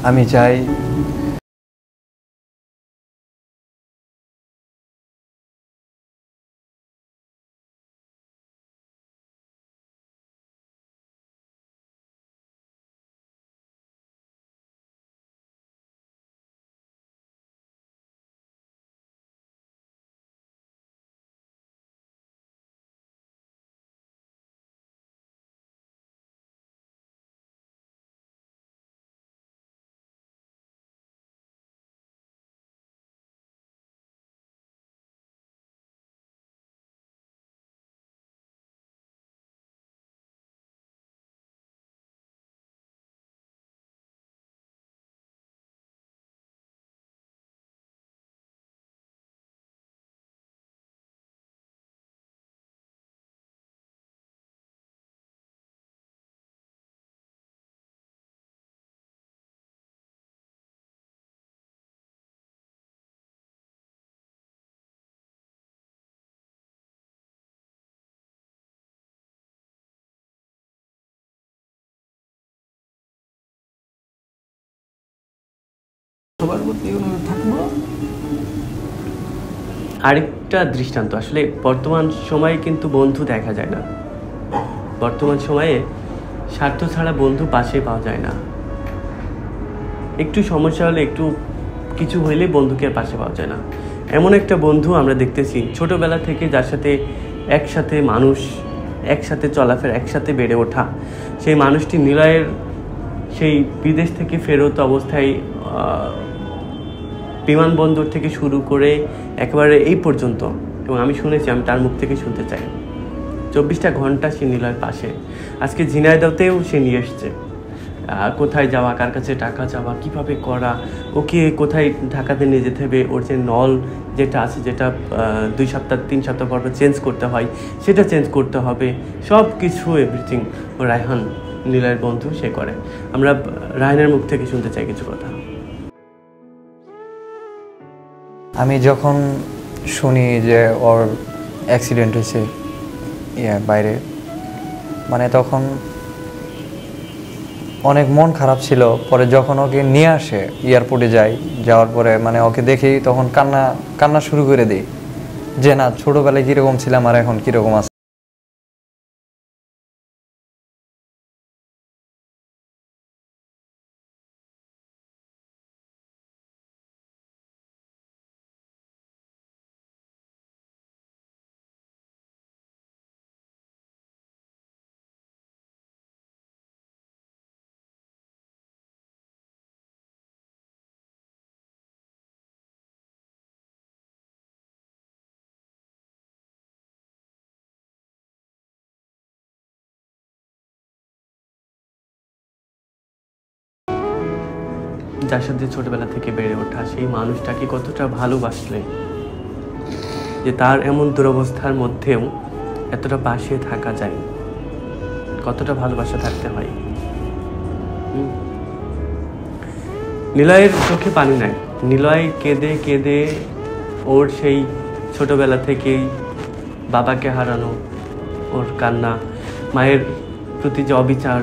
আমি চাই সবার মধ্যে থাকবো। আরেকটা দৃষ্টান্ত, আসলে বর্তমান সময়ে কিন্তু বন্ধু দেখা যায় না। বর্তমান সময়ে স্বার্থ ছাড়া বন্ধু পাশে পাওয়া যায় না। একটু সমস্যা হলে, একটু কিছু হইলে বন্ধুকে আর পাশে পাওয়া যায় না। এমন একটা বন্ধু আমরা দেখতেছি ছোটোবেলা থেকে, যার সাথে একসাথে মানুষ, একসাথে চলাফেরা, একসাথে বেড়ে ওঠা। সেই মানুষটি নিলয়ের সেই বিদেশ থেকে ফেরত অবস্থায় বিমানবন্দর থেকে শুরু করে একেবারে এই পর্যন্ত, এবং আমি শুনেছি, আমি তার মুখ থেকে শুনতে চাই, 24টা ঘন্টা সে নিলয়ের পাশে। আজকে ঝিনাইদহতেও সে নিয়ে এসছে, কোথায় যাওয়া, কার কাছে টাকা চাওয়া, কীভাবে করা, ওকে কোথায় ঢাকাতে নিয়ে যেতে হবে, ওর যে নল যেটা আছে, যেটা 2 সপ্তাহ 3 সপ্তাহ পর চেঞ্জ করতে হয়, সেটা চেঞ্জ করতে হবে, সব কিছু এভরিথিং ও রায়হান, নিলয়ের বন্ধু, সে করে। আমরা রায়হানের মুখ থেকে শুনতে চাই কিছু কথা। আমি যখন শুনি যে ওর অ্যাক্সিডেন্ট হয়েছে বাইরে, মানে তখন অনেক মন খারাপ ছিল। পরে যখন ওকে নিয়ে আসে, এয়ারপোর্টে যাওয়ার পরে মানে ওকে দেখি, তখন কান্না শুরু করে দিই যে না, ছোটোবেলায় কীরকম ছিলাম আর এখন কীরকম আছে। যার সাথে ছোটবেলা থেকে বেড়ে ওঠা, সেই মানুষটাকে কতটা ভালোবাসলে যে তার এমন দুরবস্থার মধ্যেও এতটা পাশে থাকা যায়, কতটা ভালোবাসা থাকতে হয়। নিলয়ের চোখে পানি নাই। নিলয় কেঁদে কেঁদে ওর সেই ছোটবেলা থেকেই বাবাকে হারানো, ওর কান্না, মায়ের প্রতি যে অবিচার,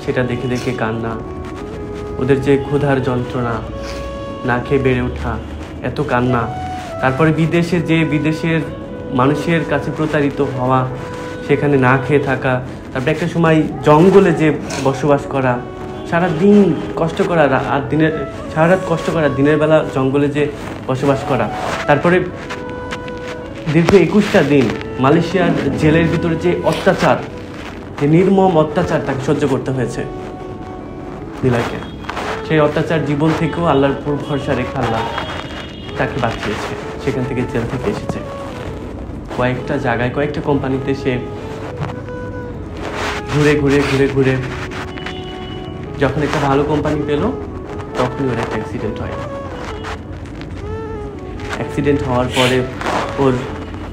সেটা দেখে দেখে কান্না, ওদের যে ক্ষুধার যন্ত্রণা, না খেয়ে বেড়ে ওঠা, এত কান্না, তারপরে বিদেশের মানুষের কাছে প্রতারিত হওয়া, সেখানে না খেয়ে থাকা, তারপরে একটা সময় জঙ্গলে যে বসবাস করা, সারাদিন কষ্ট করা, আর সারা রাত কষ্ট করা, দিনের বেলা জঙ্গলে যে বসবাস করা, তারপরে দীর্ঘ 21টা দিন মালয়েশিয়ার জেলের ভিতরে যে অত্যাচার, যে নির্মম অত্যাচার তাকে সহ্য করতে হয়েছে নিলয়কে। সেই অত্যাচার জীবন থেকেও আল্লাহর উপর ভরসা রেখে আল্লাহ তাকে বাঁচিয়েছে, সেখান থেকে জেল থেকে এসেছে। কয়েকটা জায়গায়, কয়েকটা কোম্পানিতে সে ঘুরে ঘুরে ঘুরে ঘুরে যখন একটা ভালো কোম্পানি পেল, তখনই ওর একটা অ্যাক্সিডেন্ট হয়। অ্যাক্সিডেন্ট হওয়ার পরে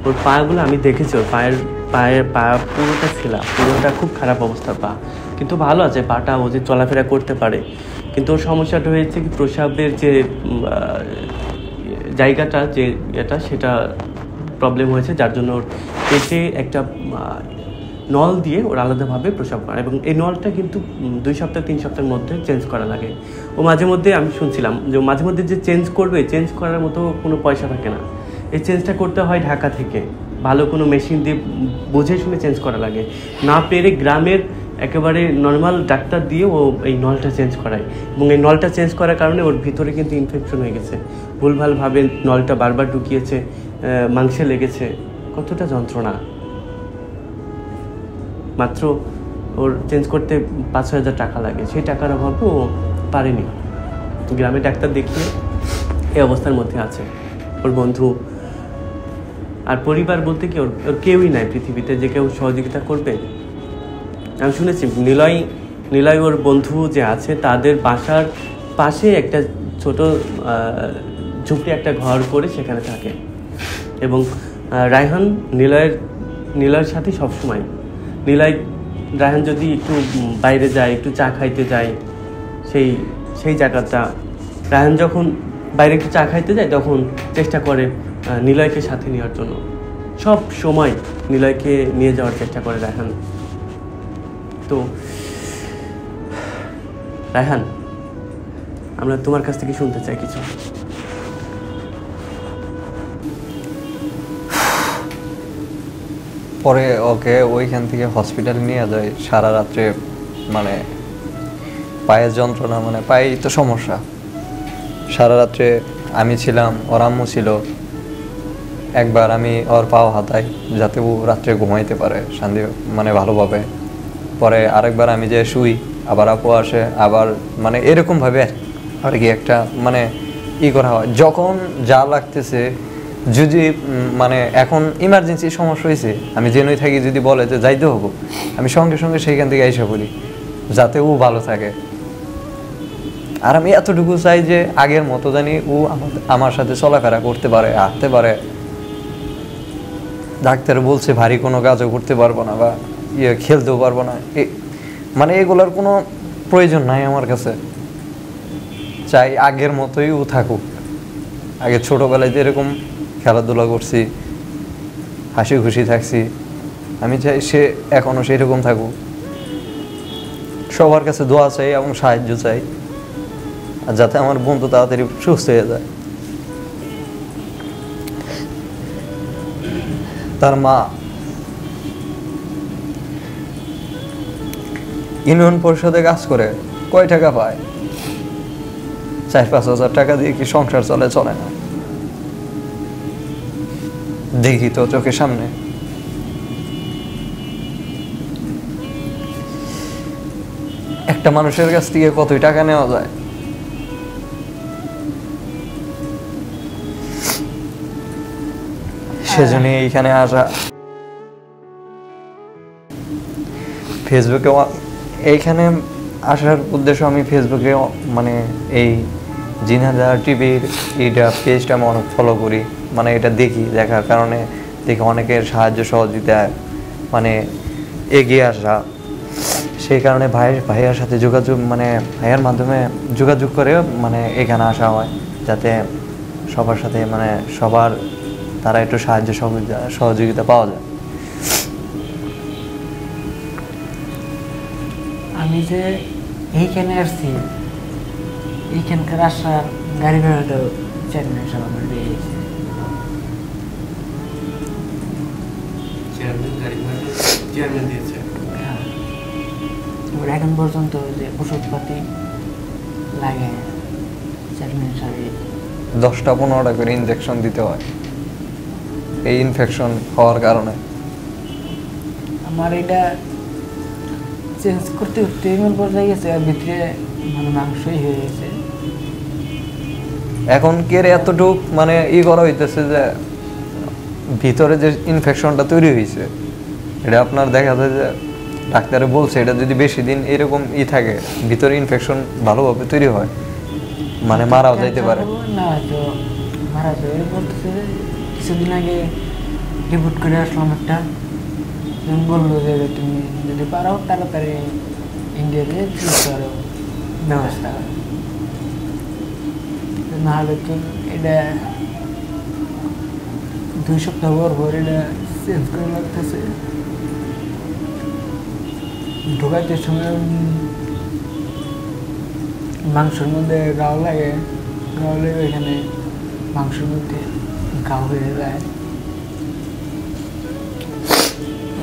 ওর পাগুলো আমি দেখেছি, ওর পা পুরোটা ছিলা, পুরোটা খুব খারাপ অবস্থার পা, কিন্তু ভালো আছে পাটা, ও যে চলাফেরা করতে পারে। কিন্তু ওর সমস্যাটা হয়েছে কি, প্রসাবের যে জায়গাটা, যে সেটা প্রবলেম হয়েছে, যার জন্য ওর পেটে একটা নল দিয়ে ওর আলাদাভাবে প্রস্রাব করা, এবং এই নলটা কিন্তু 2 সপ্তাহ 3 সপ্তাহের মধ্যে চেঞ্জ করা লাগে। ও মাঝে মধ্যে আমি শুনছিলাম যে মাঝে মধ্যে যে চেঞ্জ করবে, চেঞ্জ করার মতো কোনো পয়সা থাকে না, এই চেঞ্জটা করতে হয় ঢাকা থেকে, ভালো কোনো মেশিন দিয়ে বুঝে শুনে চেঞ্জ করা লাগে, না পেরে গ্রামের একেবারে নর্মাল ডাক্তার দিয়ে ও এই নলটা চেঞ্জ করায়, এবং এই নলটা চেঞ্জ করার কারণে ওর ভিতরে কিন্তু ইনফেকশন হয়ে গেছে, ভুলভালভাবে নলটা বারবার ঢুকিয়েছে, মাংসে লেগেছে, কতটা যন্ত্রণা। মাত্র ওর চেঞ্জ করতে 5-6 হাজার টাকা লাগে, সেই টাকার অভাবে ও পারেনি, গ্রামে ডাক্তার দেখিয়ে এই অবস্থার মধ্যে আছে। ওর বন্ধু আর পরিবার বলতে কি ওর কেউই নাই পৃথিবীতে যে কেউ সহযোগিতা করবে। আমি শুনেছি নিলয় ওর বন্ধু যে আছে তাদের বাসার পাশে একটা ছোট ঝুপড়ি একটা ঘর করে সেখানে থাকে, এবং রায়হান নিলয়ের সাথে সবসময়, রায়হান যদি একটু বাইরে যায়, একটু চা খাইতে যায়, সেই জায়গাটা রায়হান যখন বাইরে একটু চা খাইতে যায় তখন চেষ্টা করে নিলয়কে সাথে নেওয়ার জন্য, সব সময় নিলয়কে নিয়ে যাওয়ার চেষ্টা করে রায়হান। তো রায়হান, আমরা তোমার কাছ থেকে শুনতে চাই কিছু। পরে ওকে ওইখান থেকে হসপিটালে নিয়ে যায়, সারা রাত্রে মানে পায়ের যন্ত্রণা, মানে পায়ে তো সমস্যা, সারা রাত্রে আমি ছিলাম, ওর আম্মু ছিল, একবার আমি ওর পাও হাতাই যাতে ও রাত্রে ঘুমাইতে পারে শান্তি মানে ভালোভাবে, পরে আরেকবার আমি যে শুই, আবার আপু আসে, আবার মানে এরকমভাবে আর কি একটা মানে করা হয়, যখন যা লাগতেছে, যদি মানে এখন ইমার্জেন্সি সমস্যা হয়েছে, আমি জেনেই থাকি, যদি বলে যে যাইতে হবো, আমি সঙ্গে সঙ্গে সেইখান থেকে এসে পড়ি যাতে ও ভালো থাকে। আর আমি এতটুকু চাই যে আগের মতো জানি ও আমার সাথে চলাফেরা করতে পারে, হাঁটতে পারে, ডাক্তার বলছে ভারী কোনো কাজও করতে পারবো না বা খেলতেও পারবো না, মানে এগুলোর কোনো প্রয়োজন নাই আমার কাছে, চাই আগের মতোই ও থাকুক, আগে ছোটোবেলায় যেরকম খেলাধুলা করছি, হাসি খুশি থাকছি, আমি চাই সে এখনও সেরকম থাকুক। সবার কাছে দোয়া চাই এবং সাহায্য চাই, আর যাতে আমার বন্ধু তাড়াতাড়ি সুস্থ হয়ে যায়। তার মা ইউনিয়ন পরিষদে কাজ করে, কয় টাকা পায়? 4-5 হাজার টাকা দিয়ে কি সংসার চলে না? দেখি তো চোখের সামনে। একটা মানুষের কাছ থেকে কতই টাকা নেওয়া যায়? সেজন্য এইখানে আসা। ফেসবুকে এইখানে আসার উদ্দেশ্য, আমি ফেসবুকে মানে এই জিনাদা টিভির এইটা পেজটা আমি অনেক ফলো করি, মানে এটা দেখার কারণে দেখি অনেকের সাহায্য সহযোগিতা মানে এগিয়ে আসা, সেই কারণে ভাইয়ার সাথে যোগাযোগ, মানে ভাইয়ার মাধ্যমে যোগাযোগ করে মানে এখানে আসা হয়, যাতে সবার সাথে মানে সবার তারা একটু সাহায্য সহযোগিতা পাওয়া যায়। আমি যে এইখানে আসছি, এইখানকার আসার গাড়ি ভাড়াটাও চেয়ারম্যান সাহেব আমার দিয়ে গেছে। চেয়ারম্যান দিয়েছে। ওর এখন পর্যন্ত যে ওষুধপাতি লাগে চেয়ারম্যান সাহেব 10টা-15টা করে ইনজেকশন দিতে হয় এই ইনফেকশন হওয়ার কারণে। আমার এটা চেঞ্জ করতে করতে এমন পর্যায়ে গেছে, আর ভিতরে মানে মাংসই হয়ে গেছে। এখন কের এতটুক মানে করা হইতেছে যে ভিতরে যে ইনফেকশনটা তৈরি হয়েছে, এটা আপনার দেখা যায় যে ডাক্তারে বলছে এটা যদি বেশি দিন এরকম থাকে, ভিতরে ইনফেকশন ভালোভাবে তৈরি হয়, মানে মারাও যাইতে পারে। না তো মারা যাবে বলতেছে। কিছুদিন আগে রিপোর্ট করে আসলাম একটা, বললো যে তুমি যদি পারো তাড়াতাড়ি ইন্ডিয়াতে আরো ব্যবস্থা না হলে তো এটা 2 সপ্তাহ পর এটা চেঞ্জ করে লাগতেছে। ঢোকাইতে সময় মাংসের মধ্যে গাও লাগে, গাও লেগে ওইখানে মাংসের মধ্যে গাও হয়ে যায়,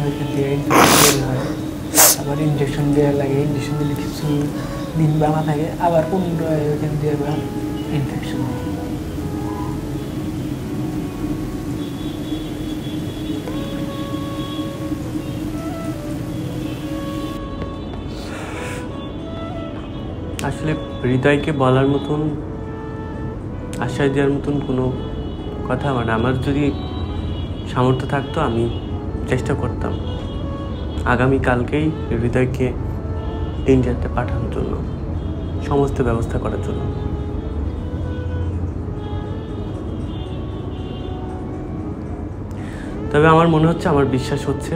ওইখান থেকে ইনফেকশন হয়। আবার ইনজেকশন দেওয়া লাগে, ইনজেকশন দিলে কিছু দিন বানা থাকে, আবার পুনরায় ওইখান দিয়ে আবার ইনফেকশন হয়। আসলে হৃদয়কে বলার মতন, আশ্বাস দেওয়ার মতন কোনো কথা আমার না। আমার যদি সামর্থ্য থাকতো আমি চেষ্টা করতাম আগামীকালকেই হৃদয়কে ইন্ডিয়াতে পাঠানোর জন্য, সমস্ত ব্যবস্থা করার জন্য। তবে আমার মনে হচ্ছে, আমার বিশ্বাস হচ্ছে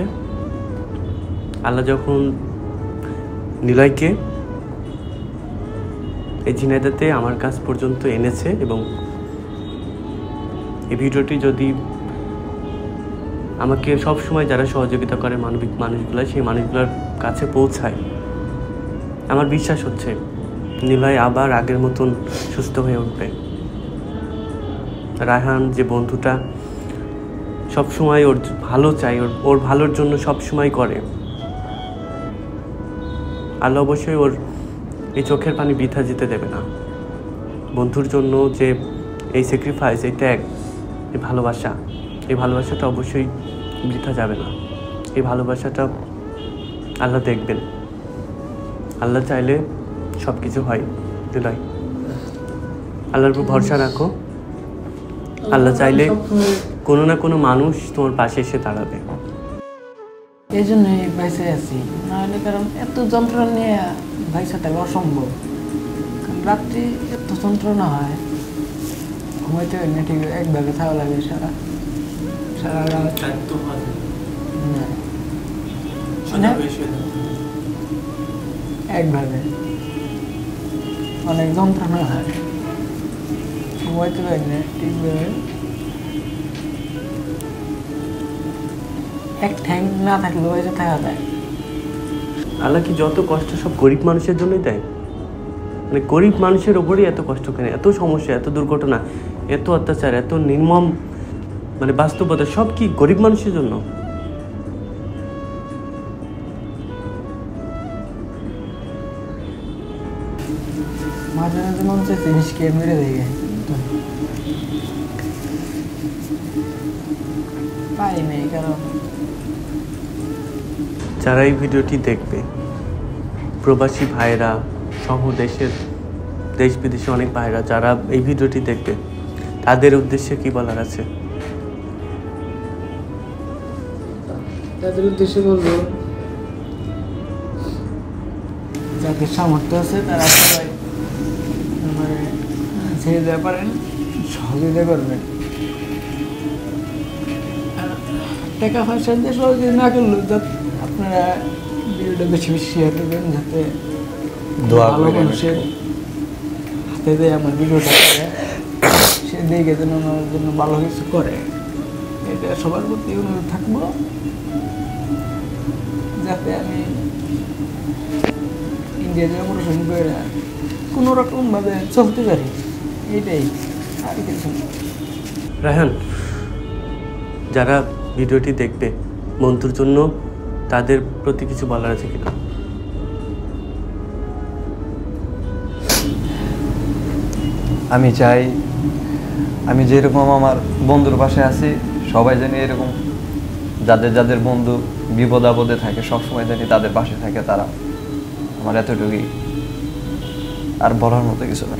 আল্লাহ যখন নিলয়কে এই ঝিনাইদহতে আমার কাছ পর্যন্ত এনেছে, এবং এই ভিডিওটি যদি আমাকে সব সময় যারা সহযোগিতা করে মানবিক মানুষগুলো, সেই মানুষগুলোর কাছে পৌঁছায়, আমার বিশ্বাস হচ্ছে নিলয় আবার আগের মতন সুস্থ হয়ে উঠবে। রায়হান যে বন্ধুটা সব সময় ওর ভালো চাই, ওর ভালোর জন্য সব সময় করে, আল্লাহ অবশ্যই ওর এই চোখের পানি বৃথা যেতে দেবে না। বন্ধুর জন্য যে এই স্যাক্রিফাইস, এই ত্যাগ, এই ভালোবাসাটা অবশ্যই বৃথা যাবে না। এই ভালোবাসাটা আল্লাহ দেখবেন। আল্লাহ চাইলে সব কিছু হয়। দিলাই আল্লাহর উপর ভরসা রাখো। আল্লাহ চাইলে কোনো না কোনো মানুষ তোমার পাশে এসে দাঁড়াবে। এই জন্যই বাইসে আছি, নাহলে কারণ এত যন্ত্রণা নিয়ে বাইসে থাকা অসম্ভব। কারণ রাত্রি এত যন্ত্রণা হয়, ঘুমাইতে হয় না, ঠিক একভাবে থাকা লাগে সারা রাত। একভাবে অনেক যন্ত্রণা হয়, ঘুমাইতে পারি না ঠিকভাবে। এক ঠ্যাং না থাকলে বাইসে থাকা যায়। আল্লাহ কি যত কষ্ট সব গরিব মানুষের জন্যই দেয়? মানে গরিব মানুষের ওপরই এত কষ্ট কেন, এত সমস্যা, এত দুর্ঘটনা, এত অত্যাচার, এত নির্মম মানে বাস্তবতা, সব কি গরিব মানুষের জন্য? মাঝে মাঝে মনে হচ্ছে জিনিসকে মেরে দেয়, পাই নেই। কারণ যারা এই ভিডিওটি দেখবে, প্রবাসী ভাইরা সহ দেশ বিদেশে অনেক ভাইরা যারা এই ভিডিওটি দেখবে, তাদের উদ্দেশ্যে কি বলার আছে? তাদের উদ্দেশ্যে বলবো, যাদের সামর্থ্য আছে তারা সবাই মানে ছেড়ে দিতে পারেন, সহযোগিতা করবেন। টাকা পয়সা দিয়ে সহযোগিতা না করলেও আপনারা ভিডিওটা বেশি বেশি শেয়ার করবেন, যাতে ভালো মানুষের হাতে দেয় আমার ভিডিওটা করে, সে দেখে যেন আমার জন্য ভালো কিছু করে। এটা সবার প্রতি অনুরোধ থাকবো, যাতে আমি ইন্ডিয়াতে অপারেশন করে কোনো রকমভাবে চলতে পারি, এইটাই, আর কিছু না। রায়হান, যারা ভিডিওটি দেখবে, বন্ধুর জন্য তাদের প্রতি কিছু বলার আছে কিনা? আমি চাই আমি যেরকম আমার বন্ধুর পাশে আছি, সবাই জানি এরকম যাদের বন্ধু বিপদ আপদে থাকে সবসময় জানি তাদের পাশে থাকে তারা। আমার এতটুকুই, আর বলার মতো কিছু না।